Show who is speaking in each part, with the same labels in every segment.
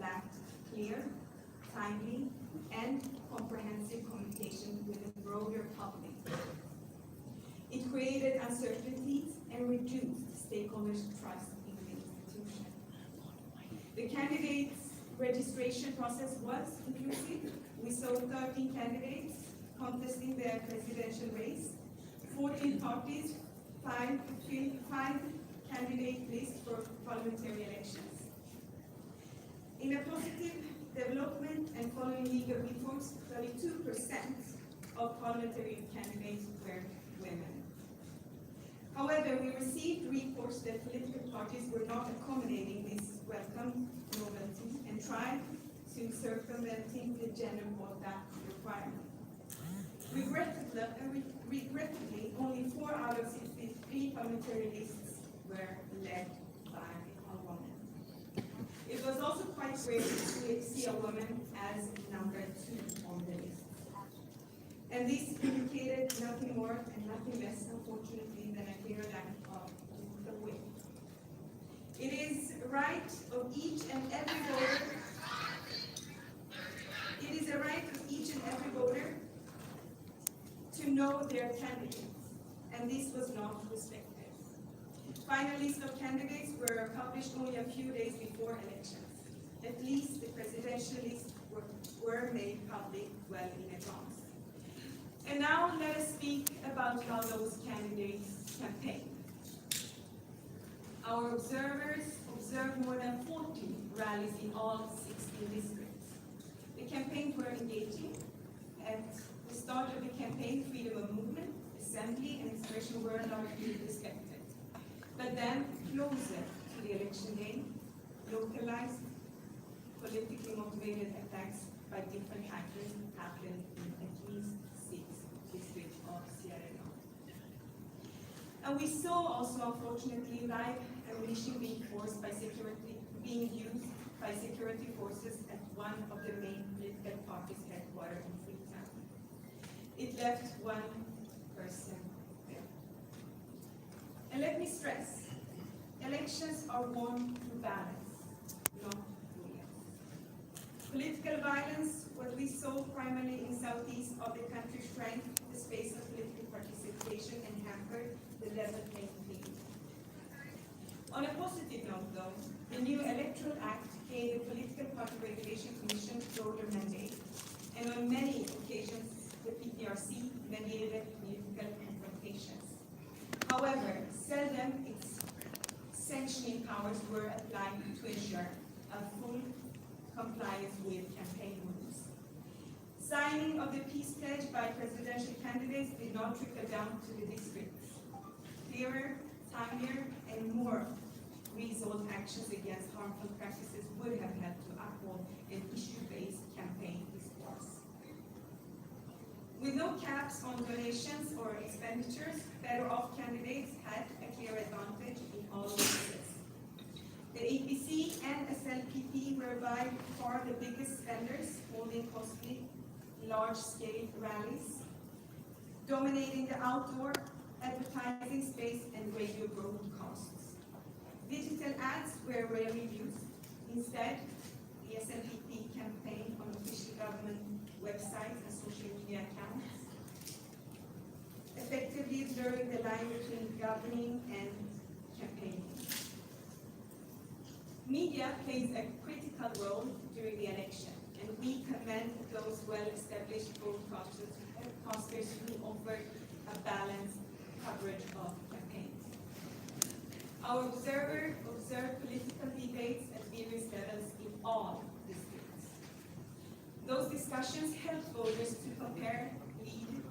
Speaker 1: lacked clear, timely, and comprehensive communication with the broader public. It created uncertainties and reduced stakeholders' trust in the institution. The candidates' registration process was inclusive. We saw 13 candidates contesting the presidential race, 14 parties, five candidate lists for parliamentary elections. In a positive development and following legal reforms, 32% of parliamentary candidates were women. However, we received reports that political parties were not accommodating this welcome novelty and tried to circumventing the gender quota requirement. Regrettably, only 4 out of 63 parliamentary lists were led by a woman. It was also quite rare to see a woman as number 2 on the list. And this indicated nothing more and nothing less, unfortunately, than a clear lack of the will. It is right of each and every voter. It is a right of each and every voter to know their candidates, and this was not respected. Final list of candidates were published only a few days before elections. At least the presidential lists were made public well in advance. And now let us speak about how those candidates campaigned. Our observers observed more than 40 rallies in all 16 districts. The campaigns were engaging. At the start of the campaign, freedom of movement, assembly, and expression were largely respected. But then, closer to the election day, localized, politically motivated attacks by different actors happened in at least 6 districts of Sierra Leone. And we saw also, unfortunately, live ammunition being used by security forces at one of the main political parties' headquarters in Freetown. It left 1 person there. And let me stress, elections are won through balance, not violence. Political violence, what we saw primarily in southeast of the country, shrank the space of political participation and hampered the level playing field. On a positive note, though, the new Electoral Act gave the Political Party Regulation Commission broader mandate, and on many occasions the PPRC mediated political confrontations. However, seldom its sanctioning powers were applied to ensure a full compliance with campaign rules. Signing of the peace pledge by presidential candidates did not trickle down to the districts. Clearer, timelier, and more resolved actions against harmful practices would have helped to uphold an issue-based campaign discourse. With no caps on donations or expenditures, better-off candidates had a clear advantage in all cases. The APC and SLPP were by far the biggest spenders, holding costly, large-scale rallies, dominating the outdoor advertising space and radio broadcasts. Digital ads were rarely used. Instead, the SLPP campaigned on official government websites and social media accounts, effectively blurring the line between governing and campaigning. Media plays a critical role during the election, and we commend those well-established broadcasters who offered a balanced coverage of campaigns. Our observer observed political debates at various levels in all districts. Those discussions helped voters to compare lead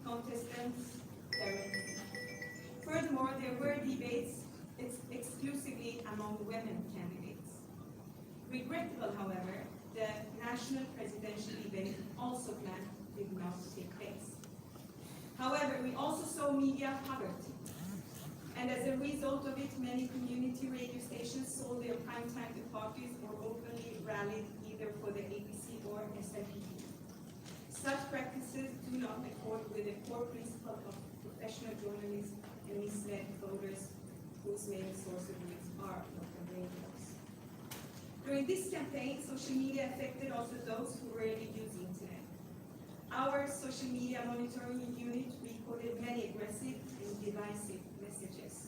Speaker 1: contestants directly. Furthermore, there were debates exclusively among women candidates. Regrettable, however, the national presidential debate also planned did not take place. However, we also saw media poverty. And as a result of it, many community radio stations sold their prime time to parties or openly rallied either for the APC or SLPP. Such practices do not accord with the core principle of professional journalism and misled voters whose main source of news are local radios. During this campaign, social media affected also those who rarely use the internet. Our social media monitoring unit recorded many aggressive and divisive messages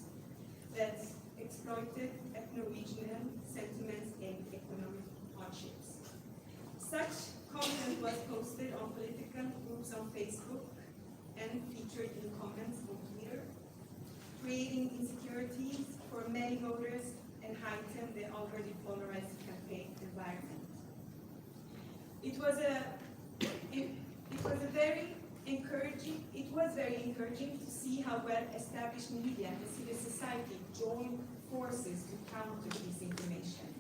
Speaker 1: that exploited ethno-regional sentiments and economic hardships. Such content was posted on political groups on Facebook and featured in comments on Twitter, creating insecurities for many voters and heightened the already polarized campaign environment. It was very encouraging to see how well-established media and civil society joined forces to counter disinformation.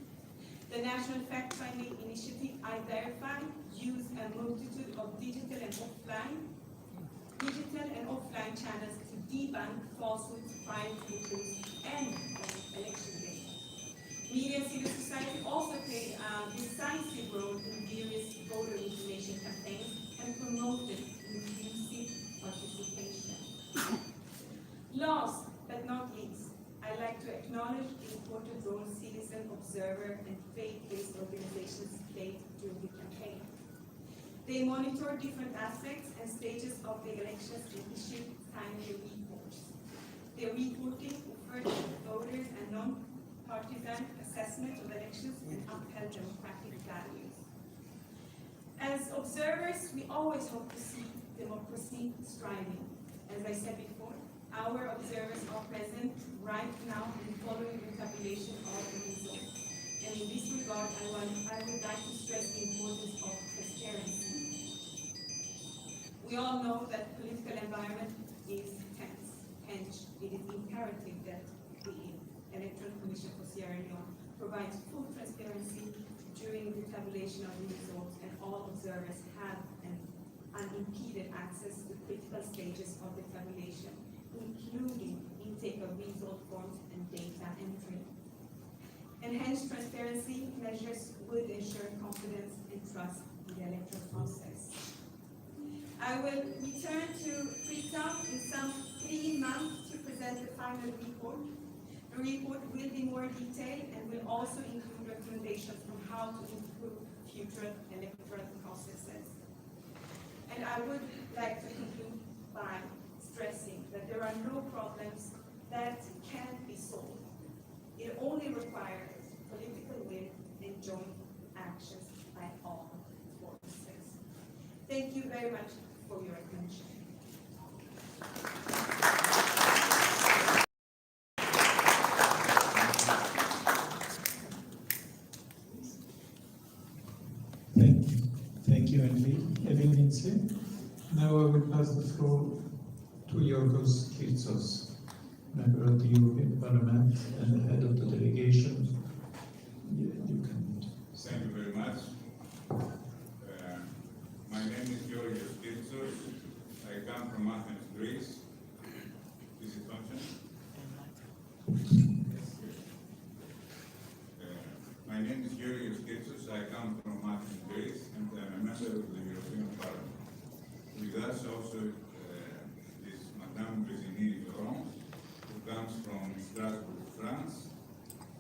Speaker 1: The National Fact-Finding Initiative, I-Verify, used a multitude of digital and offline channels to debunk falsehoods prior to the polls and on election day. Media and civil society also played a decisive role in various voter information campaigns and promoted inclusive participation. Last but not least, I'd like to acknowledge the important role citizen observer and faith-based organizations played during the campaign. They monitored different aspects and stages of the elections and issued timely reports. Their reporting offered voters a non-partisan assessment of elections and upheld democratic values. As observers, we always hope to see democracy striving. As I said before, our observers are present right now in following the tabulation of the results. And in this regard, I would like to stress the importance of transparency. We all know that the political environment is tense, hence it is imperative that the Electoral Commission for Sierra Leone provides full transparency during the tabulation of the results, and all observers have an unimpeded access to critical stages of the tabulation, including intake of result forms and data entry. Enhanced transparency measures would ensure confidence and trust in the electoral process. I will return to Freetown in some 3 months to present the final report. The report will be more detailed and will also include recommendations on how to improve future electoral processes. And I would like to conclude by stressing that there are no problems that can't be solved. It only requires political will and joint actions by all forces. Thank you very much for your attention.
Speaker 2: Thank you, Evelyn. Now I will pass the floor to Yorgos Kirtsos, member of the European Parliament and the head of the delegation. You can.
Speaker 3: Thank you very much. My name is Yorgos Kirtsos. I come from Athens, Greece. Is it functioning? My name is Yorgos Kirtsos. I come from Athens, Greece, and I'm a member of the European Parliament. With us also is Madame Leone, who comes from Strasbourg, France,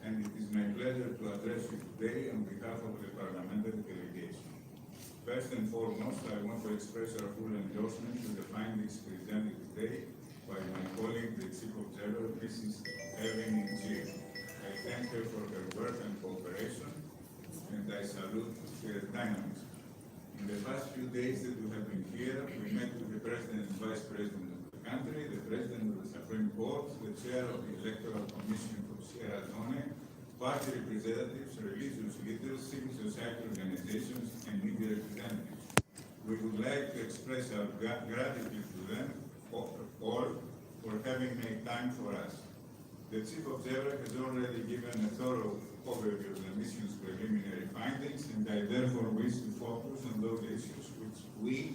Speaker 3: and it is my pleasure to address you today on behalf of the parliamentary delegation. First and foremost, I want to express our full endorsement to the findings presented today by my colleague, the Chief Observer, Mrs. Evelyn. I thank her for her work and cooperation, and I salute her dynamism. In the past few days that we have been here, we met with the President and Vice President of the country, the President of the Supreme Court, the Chair of the Electoral Commission for Sierra Leone, party representatives, religious leaders, civil society organizations, and media representatives. We would like to express our gratitude to them all for having made time for us. The Chief Observer has already given a thorough overview of the mission's preliminary findings, and I therefore wish to focus on those issues which we,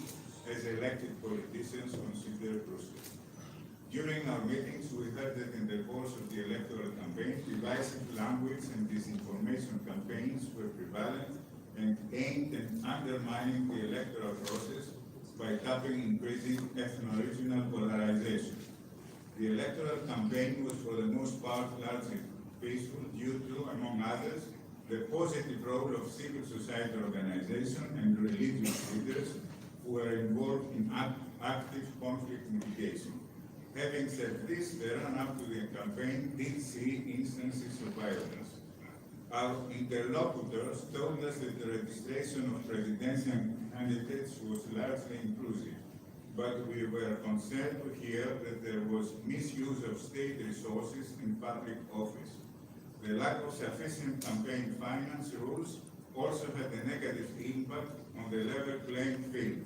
Speaker 3: as elected politicians, consider crucial. During our meetings, we heard that in the course of the electoral campaign, divisive language and disinformation campaigns were prevalent and aimed at undermining the electoral process by tapping increasing ethno-regional polarization. The electoral campaign was for the most part largely peaceful due to, among others, the positive role of civil society organizations and religious leaders who are involved in active conflict mitigation. Having said this, the run-up to the campaign did see instances of violence. Our interlocutors told us that the registration of presidential candidates was largely inclusive, but we were concerned to hear that there was misuse of state resources in public office. The lack of sufficient campaign finance rules also had a negative impact on the level playing field.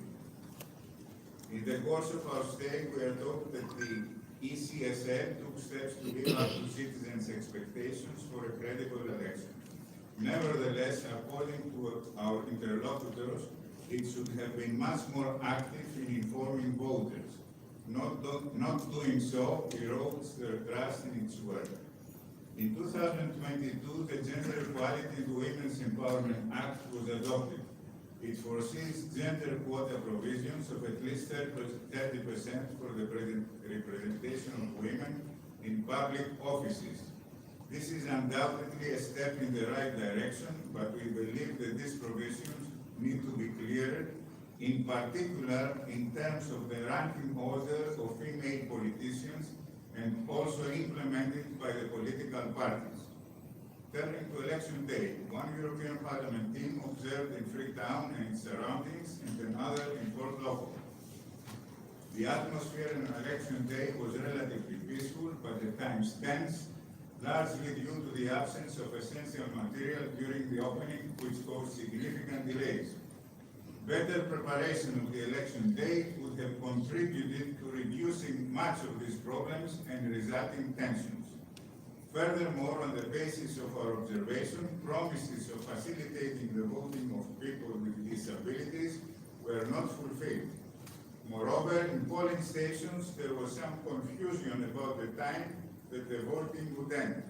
Speaker 3: In the course of our stay, we are told that the ECSL took steps to live up to citizens' expectations for a credible election. Nevertheless, according to our interlocutors, it should have been much more active in informing voters. Not doing so erodes their trust in its work. In 2022, the Gender Equality and Women's Empowerment Act was adopted. It foresees gender quota provisions of at least 30% for the representation of women in public offices. This is undoubtedly a step in the right direction, but we believe that these provisions need to be clearer, in particular in terms of the ranking order of female politicians and also implemented by the political parties. Turning to election day, one European Parliament team observed in Freetown and its surroundings and another in Port Loko. The atmosphere on election day was relatively peaceful, but at times tense, largely due to the absence of essential material during the opening, which caused significant delays. Better preparation of the election day would have contributed to reducing much of these problems and resulting tensions. Furthermore, on the basis of our observation, promises of facilitating the voting of people with disabilities were not fulfilled. Moreover, in polling stations, there was some confusion about the time that the voting would end.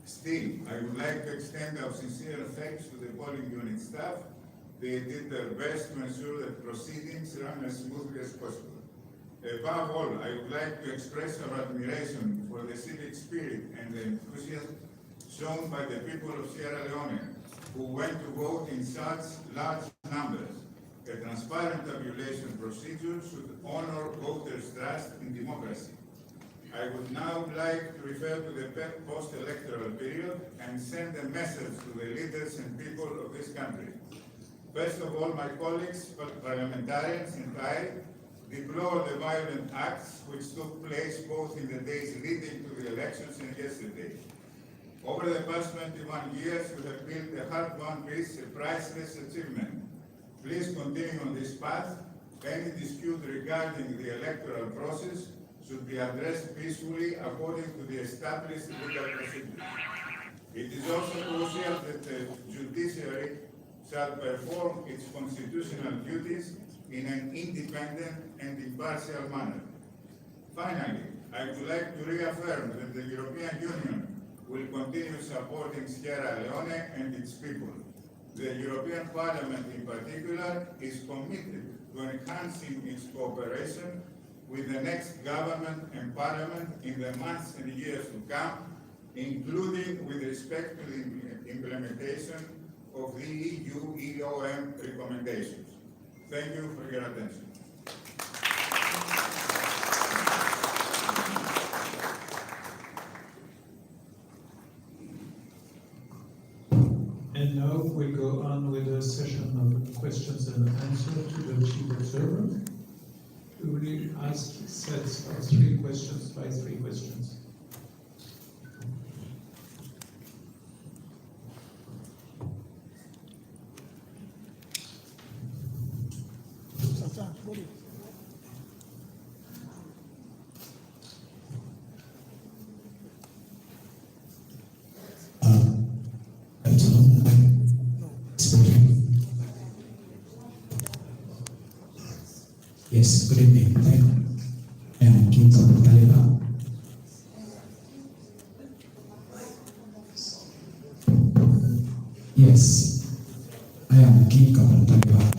Speaker 3: Still, I would like to extend our sincere thanks to the polling unit staff. They did their best to ensure that proceedings ran as smoothly as possible. Above all, I would like to express our admiration for the civic spirit and the enthusiasm shown by the people of Sierra Leone, who went to vote in such large numbers. A transparent tabulation procedure should honor voters' trust in democracy. I would now like to refer to the post-electoral period and send a message to the leaders and people of this country. First of all, my colleagues, parliamentarians, and I deplore the violent acts which took place both in the days leading to the elections and yesterday. Over the past 21 years, you have built a hard-won peace, a priceless achievement. Please continue on this path. Any dispute regarding the electoral process should be addressed peacefully according to the established legal procedures. It is also crucial that the judiciary shall perform its constitutional duties in an independent and impartial manner. Finally, I would like to reaffirm that the European Union will continue supporting Sierra Leone and its people. The European Parliament in particular is committed to enhancing its cooperation with the next government and parliament in the months and years to come, including with respect to the implementation of the EU EOM recommendations. Thank you for your attention.
Speaker 2: And now we go on with a session of questions and answers to the chief observer. We will ask sets of 3 questions by 3 questions.
Speaker 4: Yes, good evening. I am King Kabutaliba. Yes, I am King Kabutaliba.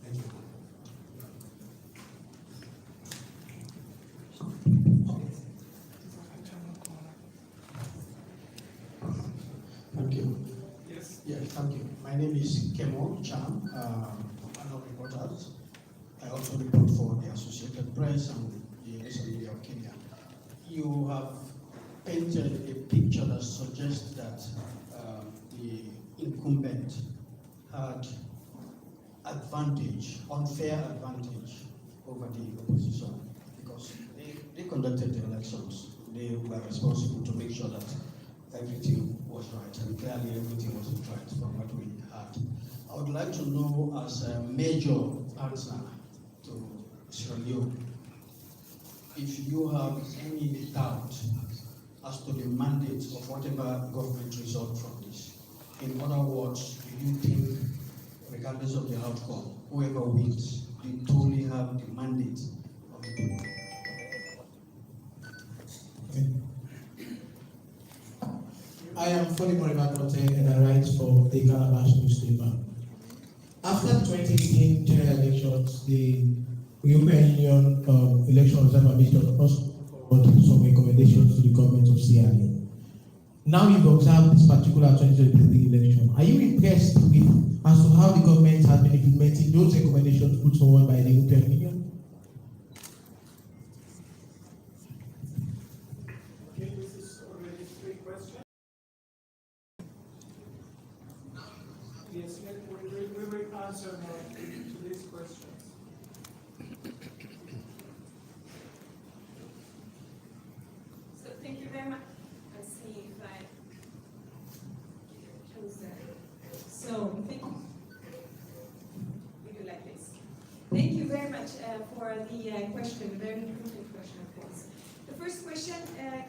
Speaker 4: Thank you.
Speaker 5: Thank you.
Speaker 3: Yes.
Speaker 5: Yes, thank you. My name is Kemo Chan, one of the reporters. I also report for the Associated Press and the National Media of Kenya. You have painted a picture that suggests that the incumbent had advantage, unfair advantage over the opposition because they conducted the elections. They were responsible to make sure that everything was right, and clearly everything wasn't right from what we had. I would like to know, as a major partner to Sierra Leone, if you have any doubt as to the mandate of whatever government result from this. In other words, do you think, regardless of the outcome, whoever wins, they totally have the mandate of the people?
Speaker 4: Okay. I am Foni Moribakote and I write for the Calabash newspaper. After the 2018 general elections, the European Union Election Observer Mission also put forward some recommendations to the government of Sierra Leone. Now you've observed this particular 2023 election. Are you impressed with as to how the government has been implementing those recommendations put forward by the European Union?
Speaker 2: Okay, this is already three questions. Yes, we will answer now to these questions.
Speaker 1: So thank you very much. Let's see if I choose that. So thank you. We do like this. Thank you very much for the question, a very important question, of course. The first question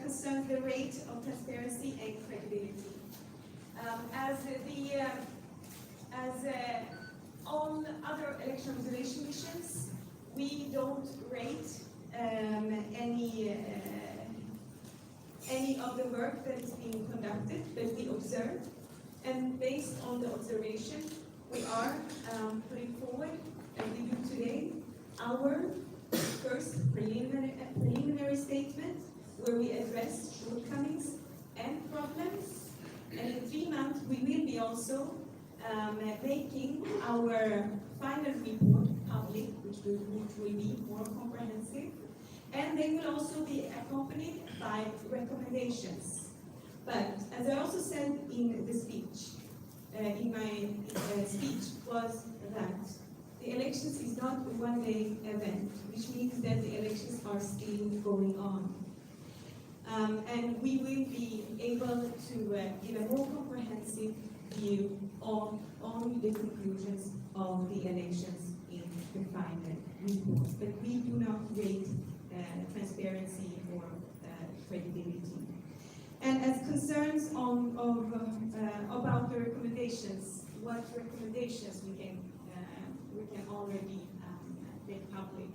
Speaker 1: concerns the rate of transparency and credibility. As all other election observation missions, we don't rate any of the work that is being conducted, but we observe. And based on the observation, we are putting forward, and we do today, our first preliminary statement where we address shortcomings and problems. And in 3 months, we will be also making our final report public, which will be more comprehensive. And they will also be accompanied by recommendations. But as I also said in the speech, in my speech, was that the elections is not a one-day event, which means that the elections are still going on. And we will be able to give a more comprehensive view on the conclusions of the elections in the final report. But we do not rate transparency or credibility. And as concerns about the recommendations, what recommendations we can already make public.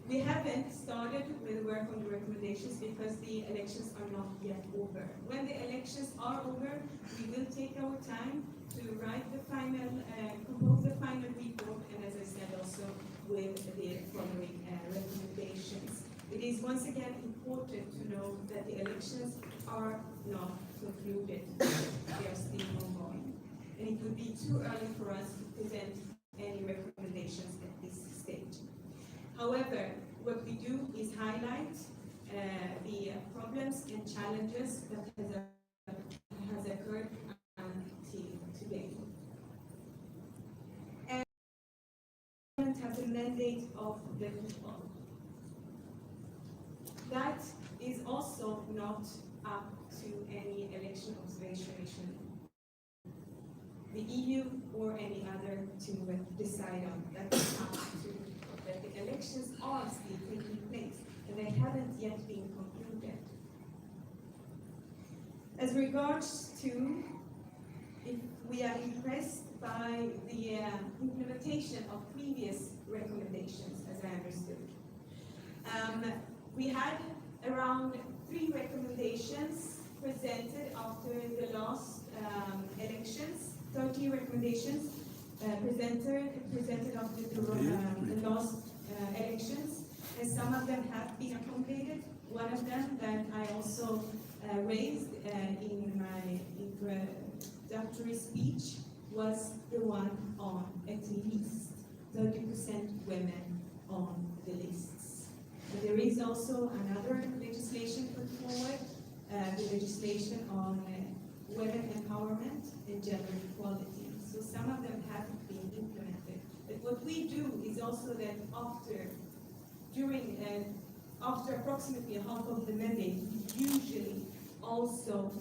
Speaker 1: We haven't started with work on the recommendations because the elections are not yet over. When the elections are over, we will take our time to write the final, compose the final report, and as I said also with the following recommendations. It is once again important to know that the elections are not concluded. They are still ongoing. And it would be too early for us to present any recommendations at this stage. However, what we do is highlight the problems and challenges that has occurred until today. And have the mandate of the people. That is also not up to any election observation mission, the EU or any other to decide on. That is up to that the elections are still taking place and they haven't yet been concluded. As regards to if we are impressed by the implementation of previous recommendations, as I understood. We had around 3 recommendations presented after the last elections, 30 recommendations. presented of the last elections, and some of them have been accommodated. One of them that I also raised in my introductory speech was the one on at least 30% women on the lists. But there is also another legislation put forward, the legislation on women empowerment and gender equality. So some of them have been implemented. But what we do is also that after approximately half of the mandate, we usually also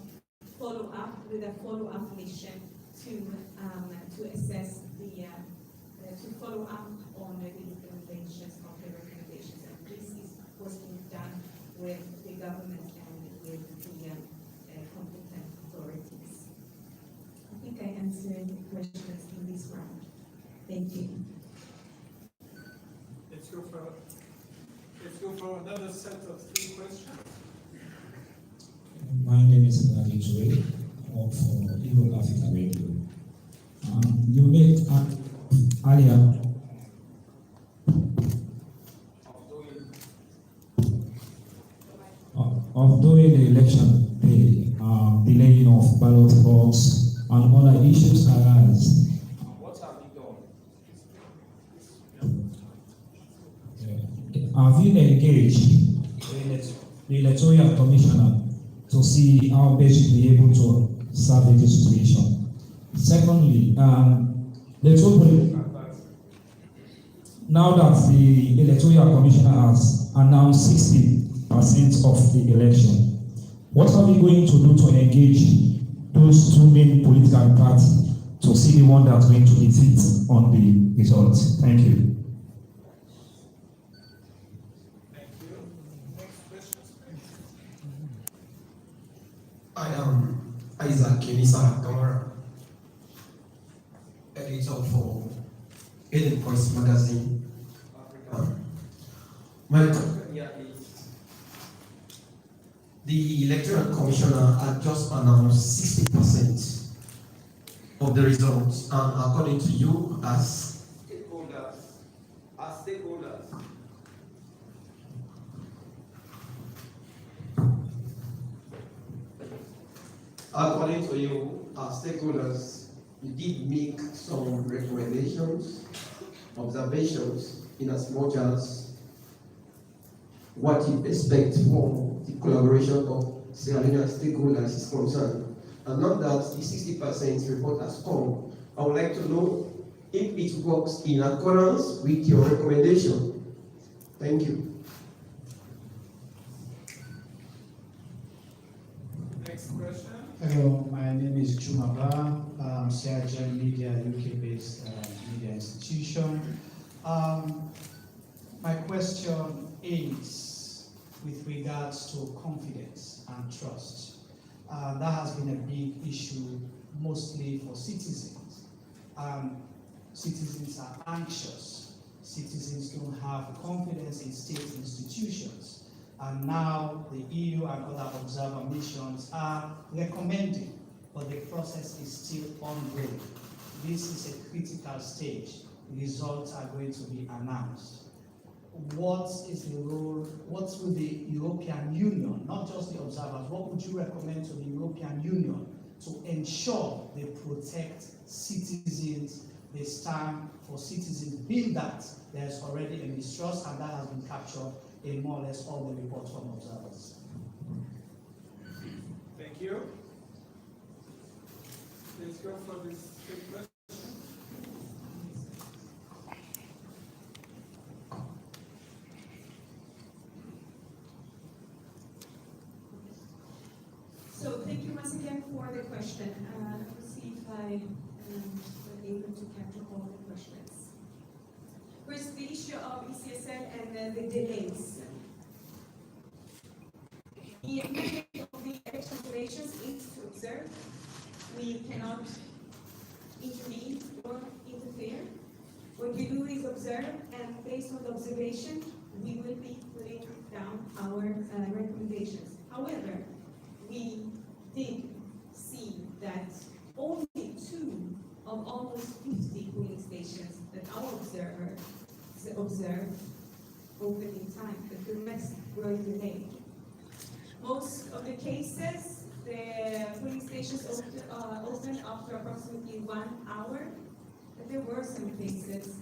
Speaker 1: follow up with a follow-up mission to assess to follow up on the implementations of the recommendations. And this is what's being done with the government and with the competent authorities. I think I answered the questions in this round. Thank you.
Speaker 2: Let's go for another set of 3 questions.
Speaker 6: My name is Nadi Joy of Eagle Africa Radio. You made earlier of doing the election day, delaying of ballot box and other issues arise.
Speaker 5: What have you done?
Speaker 6: Have you engaged the electoral commissioner to see how best to be able to serve the situation? Secondly, now that the electoral commissioner has announced 60% of the election, what are we going to do to engage those 2 main political parties to see the one that's going to defeat on the results? Thank you.
Speaker 7: I am Isaac Kenisa Kamara, editor for Eden Voice magazine. My question here is, the electoral commissioner had just announced 60% of the results, and according to you, as stakeholders, according to you, as stakeholders, you did make some recommendations, observations, in as much as what you expect from the collaboration of Sierra Leonean stakeholders is concerned. And now that the 60% report has come, I would like to know if it works in accordance with your recommendation. Thank you.
Speaker 2: Next question.
Speaker 8: Hello, my name is Jumaba, Sergeant Media, UK-based media institution. My question is with regards to confidence and trust. That has been a big issue, mostly for citizens. Citizens are anxious. Citizens don't have confidence in state institutions. And now the EU and other observer missions are recommending, but the process is still ongoing. This is a critical stage. Results are going to be announced. What is the role, what will the European Union, not just the observers, what would you recommend to the European Union to ensure they protect citizens, they stand for citizens, being that there's already a mistrust and that has been captured in more or less all the reports from observers?
Speaker 2: Thank you. Let's go for this quick question.
Speaker 1: So thank you once again for the question. Let's see if I am able to capture all the questions. First, the issue of ECSL and the delays. The objective of the election relations is to observe. We cannot intervene or interfere. What we do is observe, and based on the observation, we will be putting down our recommendations. However, we did see that only 2 of almost 50 polling observed opening time, but the rest were delayed. Most of the cases, the police stations opened after approximately 1 hour, but there were some cases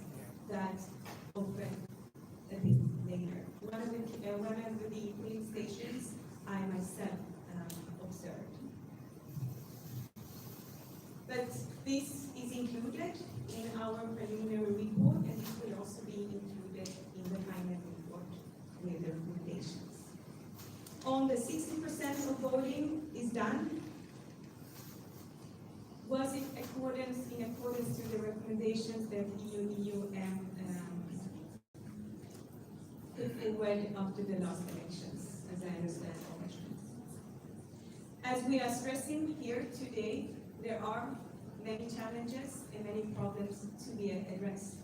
Speaker 1: that opened a bit later. One of the police stations I myself observed. But this is included in our preliminary report, and it will also be included in the final report with the recommendations. On the 60% of voting is done. Was it in accordance to the recommendations that EUM put forward after the last elections, as I understand all questions? As we are stressing here today, there are many challenges and many problems to be addressed.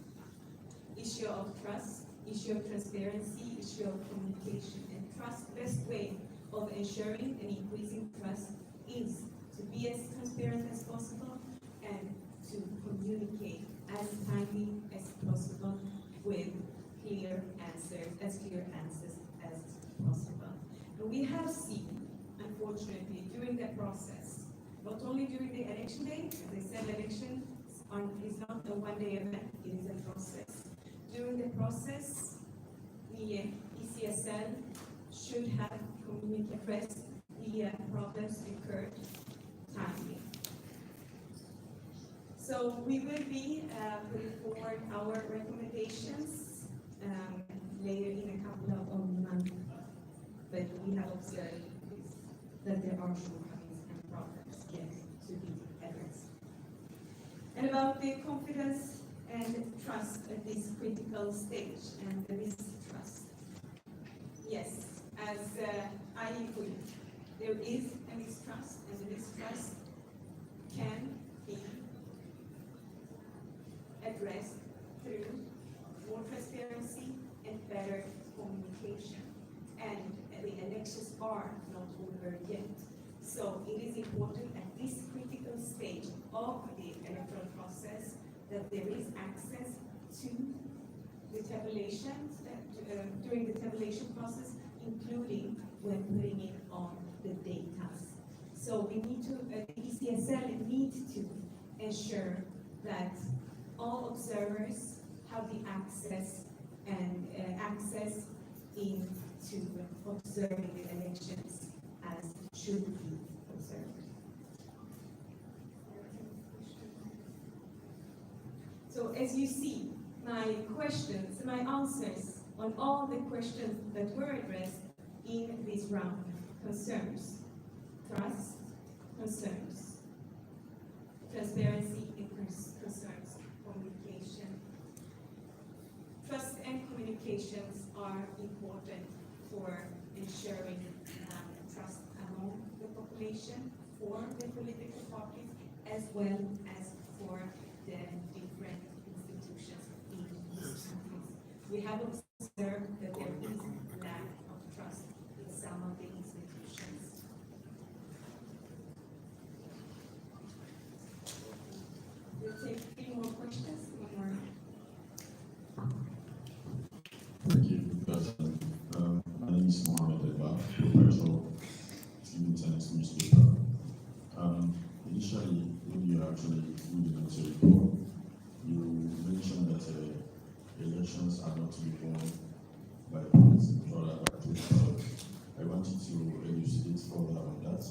Speaker 1: Issue of trust, issue of transparency, issue of communication, and trust. The best way of ensuring and increasing trust is to be as transparent as possible and to communicate as timely as possible with clear answers as possible. And we have seen, unfortunately, during that process, not only during the election day, as I said, election is not a one-day event, it is a process. During the process, the ECSL should have addressed the problems occurred timely. So we will be putting forward our recommendations later in a couple of months, but we have observed that there are shortcomings and problems yet to be addressed. And about the confidence and trust at this critical stage and the mistrust. Yes, as I put it, there is a mistrust, and the mistrust can be addressed through more transparency and better communication. And the elections are not over yet. So it is important at this critical stage of the electoral process that there is access to the tabulation, during the tabulation process, including when putting it on the data. So we need to, the ECSL need to ensure that all observers have the access and access into observing the elections as it should be observed. So as you see, my answers on all the questions that were addressed in this round concerns trust, concerns transparency, and concerns communication. Trust and communications are important for ensuring trust among the population, for the political parties, as well as for the different institutions in these countries. We have observed that there is lack of trust in some of the institutions. We'll take 3 more questions.
Speaker 9: Thank you, President. My name is Mohammed Eba, professor in Internet newspaper. Initially, when you actually reading out your report, you mentioned that elections are not to be won by police, rather by people. I wanted to elucidate further on that.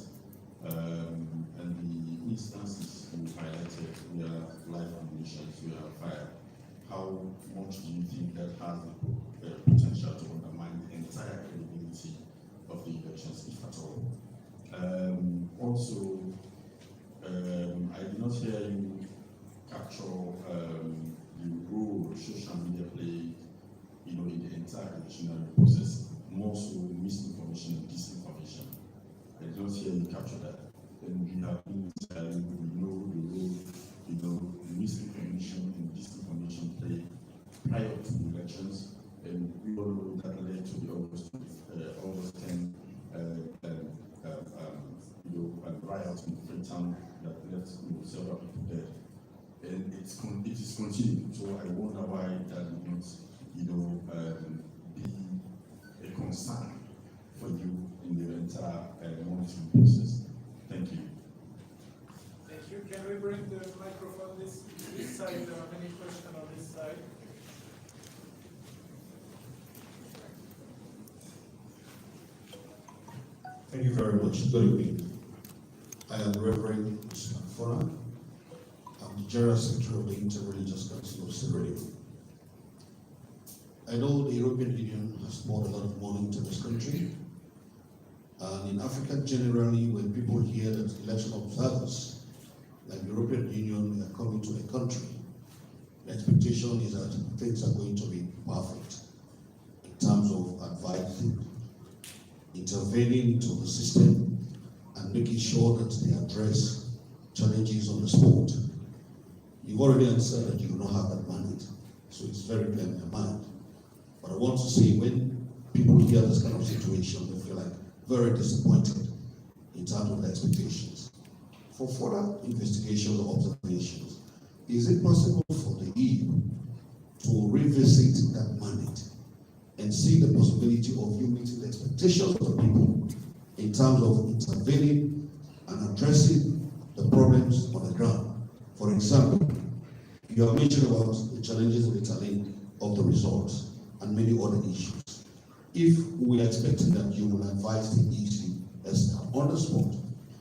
Speaker 9: And the instances you highlighted, we have live ammunitions, we have fire. How much do you think that has the potential to undermine the entire credibility of the elections, if at all? Also, I did not hear you capture the role social media played, in the entire electionary process, more so misinformation and disinformation. I did not hear you capture that. And we have been saying we know the role, misinformation and disinformation played prior to the elections, and we all know that led to the August 10 riots in Freetown that left several people dead. And it is continuing. So I wonder why that did not be a concern for you in the entire monitoring process? Thank you.
Speaker 10: Thank you. Can we bring the microphone this side? There are many questions on this side.
Speaker 11: Thank you very much. Good evening. I am Reverend Usman Fona. I'm the General Secretary of the Interreligious Council of Sierra Leone. I know the European Union has poured a lot of money into this country. And in Africa generally, when people hear that election observers, like the European Union, are coming to a country, the expectation is that things are going to be perfect in terms of advising, intervening into the system, and making sure that they address challenges on the spot. You've already answered that you do not have that mandate, so it's very clear in your mind. But I want to say, when people hear this kind of situation, they feel like very disappointed in terms of their expectations. For further investigations or observations, is it possible for the EU to revisit that mandate and see the possibility of you meeting the expectations of the people in terms of intervening and addressing the problems on the ground? For example, you have mentioned about the challenges with tallying of the results and many other issues. If we are expecting that you will advise the EC as on the spot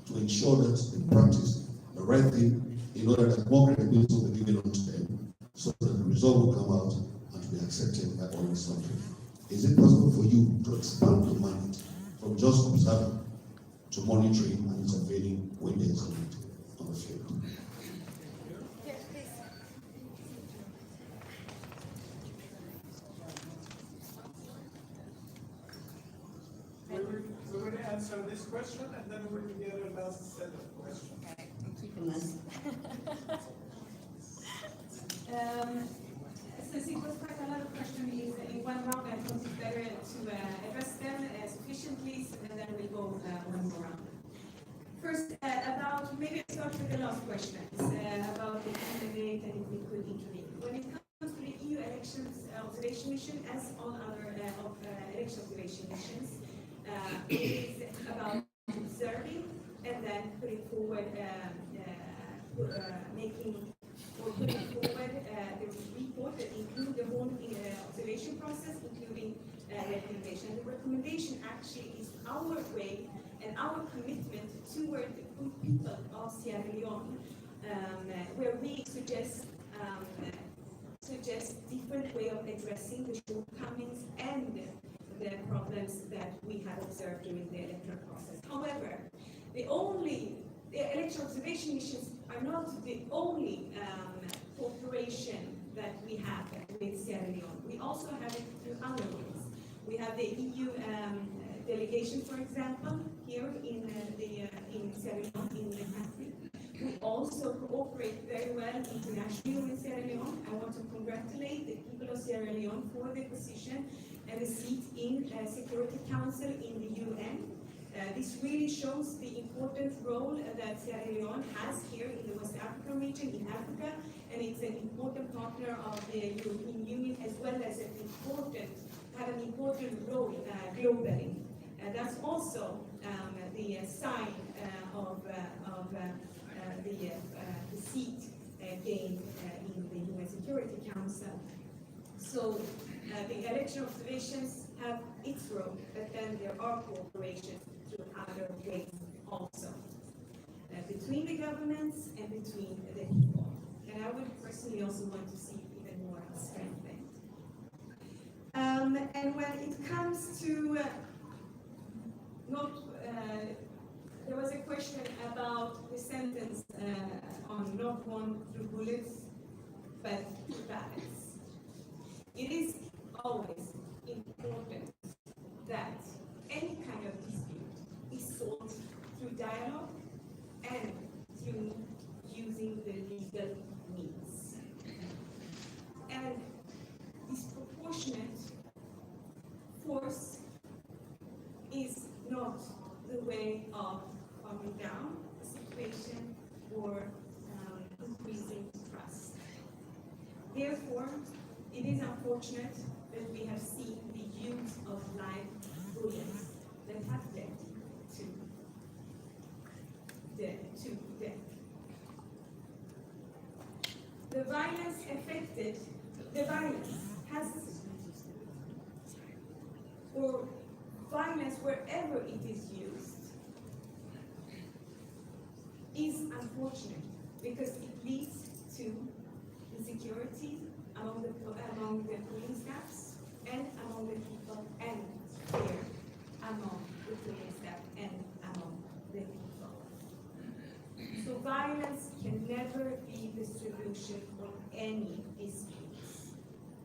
Speaker 11: to ensure that they practice the right thing in order that more credibility will be given unto them, so that the result will come out and to be accepted by all the country. Is it possible for you to expand the mandate from just observing to monitoring and intervening when there is a need on the field?
Speaker 10: We're going to answer this question, and then we'll get a last set of questions.
Speaker 12: Okay, I'm keeping this.
Speaker 1: Since it was quite a lot of questions in one round, I thought it's better to address them sufficiently, and then we'll go one more round. First, maybe I'll start with the last question about the candidate and if we could intervene. When it comes to the EU elections observation mission, as all other election observation missions, it is about observing and then putting forward, putting forward the report that include the whole observation process, including recommendation. The recommendation actually is our way and our commitment toward the good people of Sierra Leone, where we suggest different way of addressing the shortcomings and the problems that we have observed during the electoral process. However, the election observation missions are not the only cooperation that we have with Sierra Leone. We also have it through other ways. We have the EU delegation, for example, here in Sierra Leone, in the country. We also cooperate very well internationally with Sierra Leone. I want to congratulate the people of Sierra Leone for their position and the seat in Security Council in the UN. This really shows the important role that Sierra Leone has here in the West African region, in Africa, and it's an important partner of the European Union, as well as an important role globally. That's also the sign of the seat gained in the UN Security Council. So the election observations have its role, but then there are cooperations through other ways also, between the governments and between the people. And I would personally also want to see even more strengthened. And when it comes to there was a question about the sentence on not one through bullets, but through ballots. It is always important that any kind of dispute is solved through dialogue and through using the legal means. And disproportionate force is not the way of calming down the situation or increasing trust. Therefore, It is unfortunate that we have seen the use of live bullets that have led to death. The violence has, or violence wherever it is used, is unfortunate because it leads to insecurity among the police staffs and among the people, and fear among the police staff and among the people. So violence can never be the solution of any disputes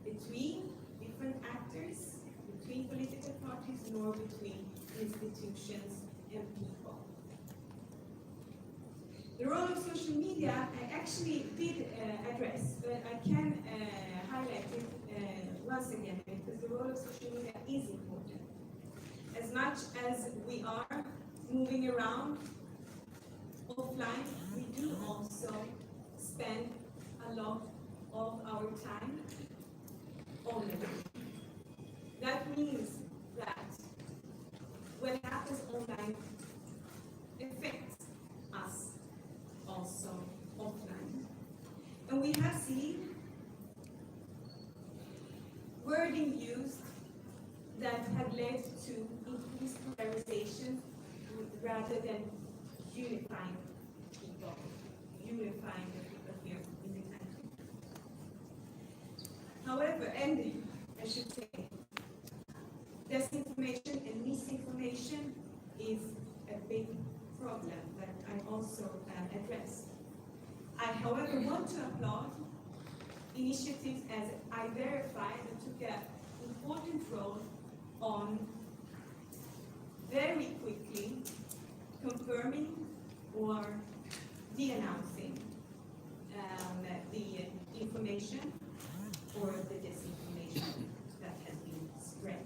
Speaker 1: between different actors, between political parties, nor between institutions and people. The role of social media, I actually did address, but I can highlight it once again, because the role of social media is important. As much as we are moving around offline, we do also spend a lot of our time online. That means that what happens online affects us also offline. And we have seen wording used that have led to increased polarization rather than unifying people, unifying the people here in the country. However, and I should say, disinformation and misinformation is a big problem that I also addressed. I, however, want to applaud initiatives as I Verify that took an important role on very quickly confirming or de-announcing the information or the disinformation that has been spread.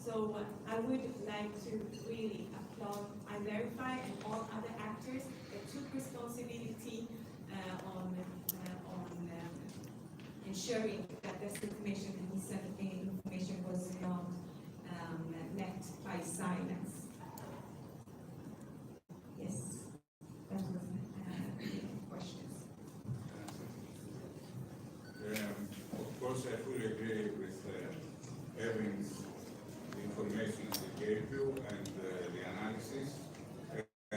Speaker 1: So I would like to really applaud I Verify and all other actors that took responsibility on ensuring that disinformation and misinformation was not met by silence. Yes, that was the questions.
Speaker 3: Of course, I fully agree with Evan's information he gave you and the analysis. I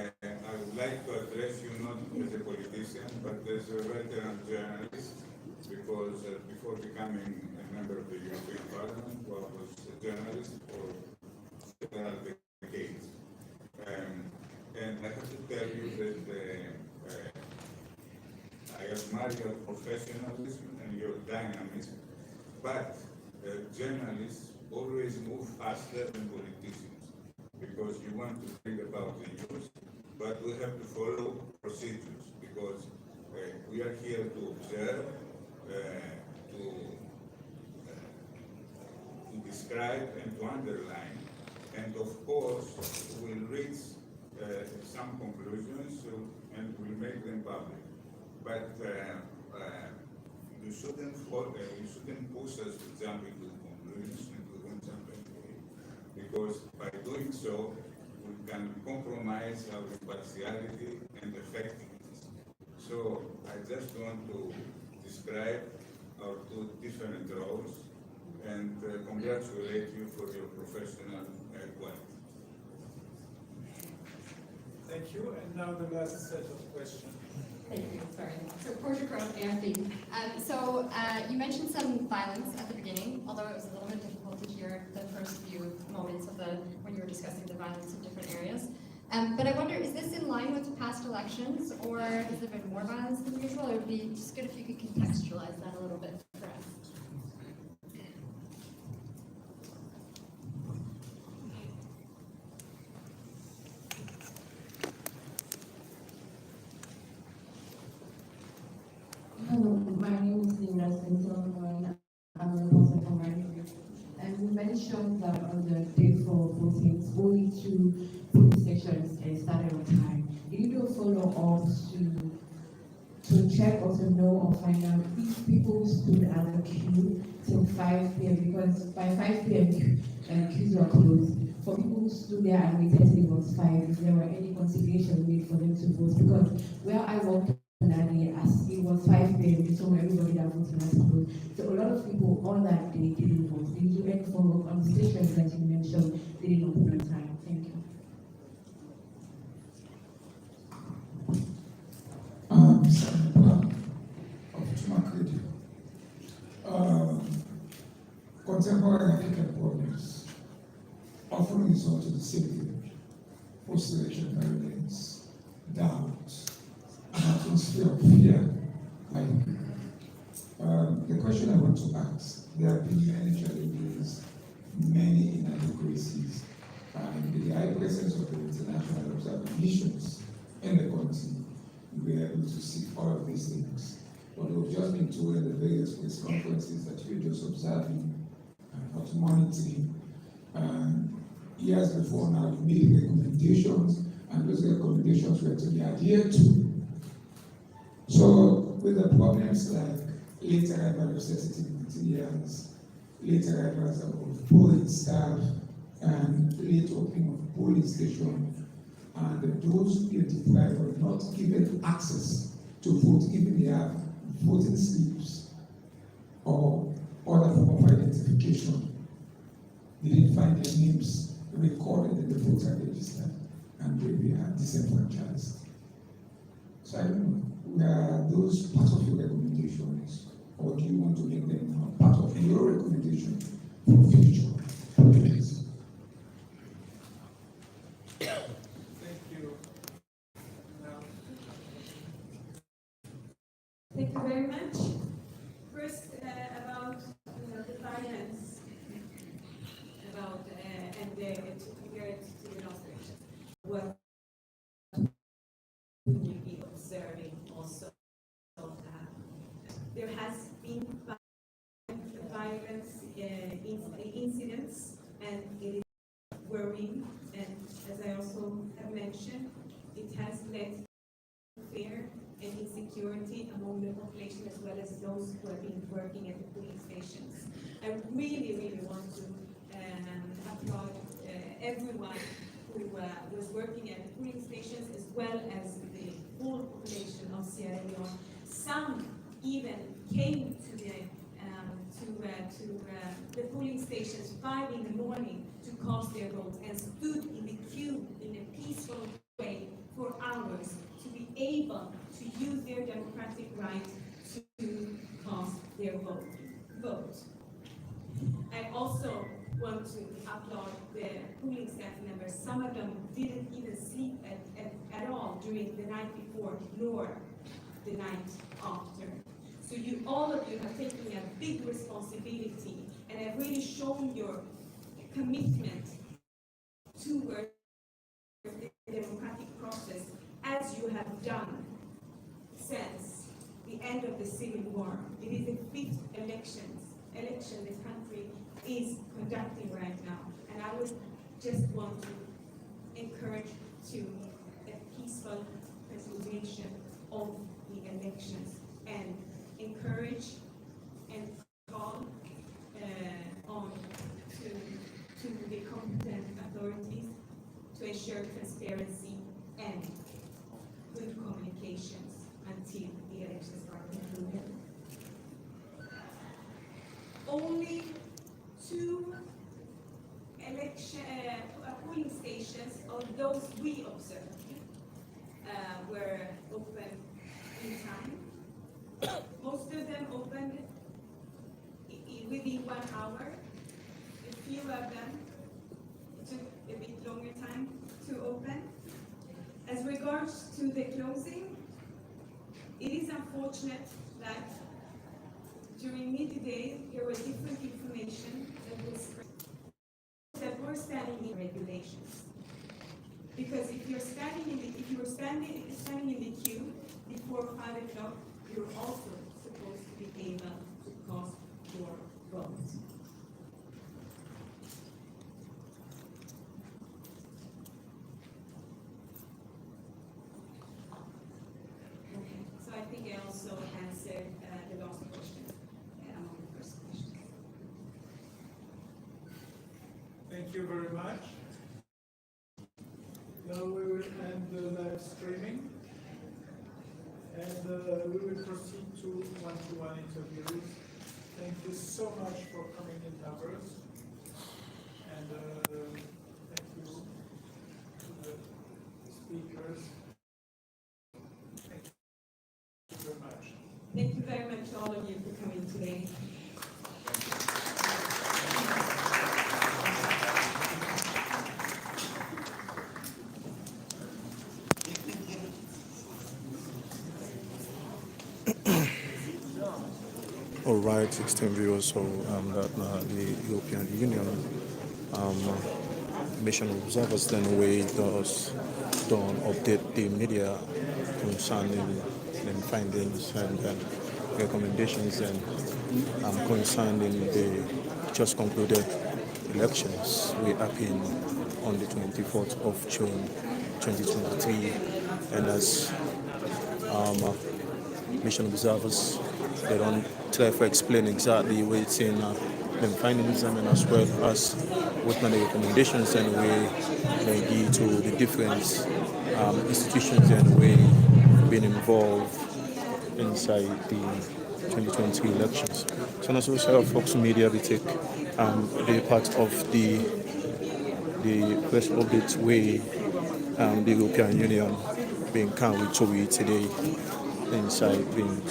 Speaker 3: would like to address you not as a politician, but as a veteran journalist, because before becoming a member of the European Parliament, I was a journalist for several decades. And I have to tell you that I admire your professionalism and your dynamism, but journalists always move faster than politicians, because you want to think about the news, but we have to follow procedures, because we are here to observe, to describe and to underline, and of course we'll reach some conclusions and we'll make them public. But you shouldn't push us to jump into conclusions, and we won't jump into it, because by doing so we can compromise our impartiality and effectiveness. So I just want to describe our two different roles and congratulate you for your professional quality.
Speaker 10: Thank you. And now the last set of questions.
Speaker 12: Thank you. Sorry. So Portia Crowe, AFP. You mentioned some violence at the beginning, although it was a little bit difficult to hear the first few moments of when you were discussing the violence in different areas. But I wonder, is this in line with past elections, or has there been more violence than usual? It would be just good if you could contextualize that a little bit for us.
Speaker 13: Hello, my name is Leone, and I'm a reporter from Miami. And you mentioned that on the day for voting, only 2 polling stations started on time. Did you do a follow-up to check or to know or find out if people stood at the queue till 5 p.m. because by 5 p.m. queues were closed. For people who stood there and waited till it was 5, if there were any consideration made for them to vote, because where I worked that day, as it was 5 p.m., they told everybody that voting was closed. So a lot of people on that day didn't vote. The UN follow on the stations that you mentioned, they didn't open on time. Thank you.
Speaker 14: Contemporary African problems often result in the same thing: post-election violence, doubt, an atmosphere of fear. The question I want to ask: there have been many challenges, many inadequacies, and with the high presence of the international observer missions in the country, we were able to see all of these things. But we've just been told at the various press conferences that you're just observing and not monitoring. Years before now, you made recommendations, and those recommendations were to be adhered to. So, with the problems like late arrival of sensitive materials, late arrivals of polling staff, and late opening of polling stations, and those who are deprived or not given access to vote, even they have voting slips or other form of identification, they didn't find their names recorded in the voter register, and they are disenfranchised. So I don't know, were those part of your recommendations, or do you want to make them now part of your recommendation for future projects?
Speaker 10: Thank you.
Speaker 1: Thank you very much. First, about the violence, about and to compare it to the last election. What we will be observing also. There has been violence incidents, and it is worrying. And as I also have mentioned, it has led to fear and insecurity among the population, as well as those who have been working at the polling stations. I really, really want to applaud everyone who was working at the polling stations, as well as the whole population of Sierra Leone. Some even came to the polling stations 5 in the morning to cast their votes, and stood in the queue in a peaceful way for hours to be able to use their democratic right to cast their vote. I also want to applaud the polling staff members. Some of them didn't even sleep at all during the night before, nor the night after. So all of you have taken a big responsibility, and have really shown your commitment towards the democratic process, as you have done since the end of the Civil War. It is the 5th election this country is conducting right now, and I would just want to encourage to a peaceful presentation of the elections, and encourage and call on to the competent authorities to ensure transparency and good communications until the elections are concluded. Only 2 polling stations of those we observed were open in time. Most of them opened within 1 hour. A few of them took a bit longer time to open. As regards to the closing, it is unfortunate that during midday there was different information that were standing in regulations. Because if you're standing in the queue before 5 o'clock, you're also supposed to be able to cast your vote. Okay, so I think I also answered the last question among the first questions.
Speaker 10: Thank you very much. Now we will end the live streaming, and we will proceed to one-to-one interviews. Thank you so much for coming in numbers, and thank you to the speakers. Thank you very much.
Speaker 1: Thank you very much, all of you, for coming today.
Speaker 15: All right, 16 viewers. So the European Union mission observers then don't update the media concerning the findings and recommendations and concerning the just concluded elections. We happened on the 24th of June 2023, and as mission observers, they don't therefore explain exactly what's in them findings and as well as what kind of recommendations and we may give to the different institutions and we being involved inside the 2023 elections. So as well, Fox Media will take the part of the press update way the European Union being carried to it today inside being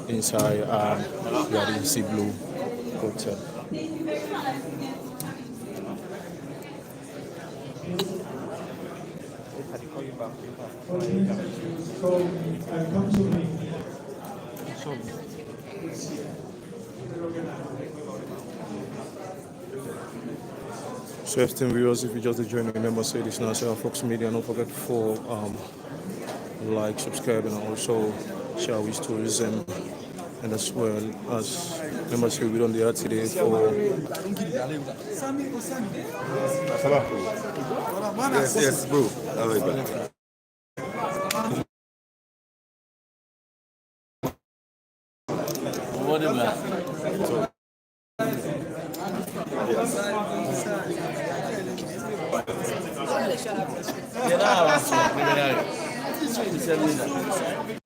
Speaker 15: inside the Sea Blue Hotel.
Speaker 2: Come to me.
Speaker 15: So, esteemed viewers, if you just join me, remember say this now, so Fox Media, don't forget for like, subscribe, and also share with stories and as well as members who will on the air today for
Speaker 16: yes, bro. All right, back.
Speaker 17: Yeah,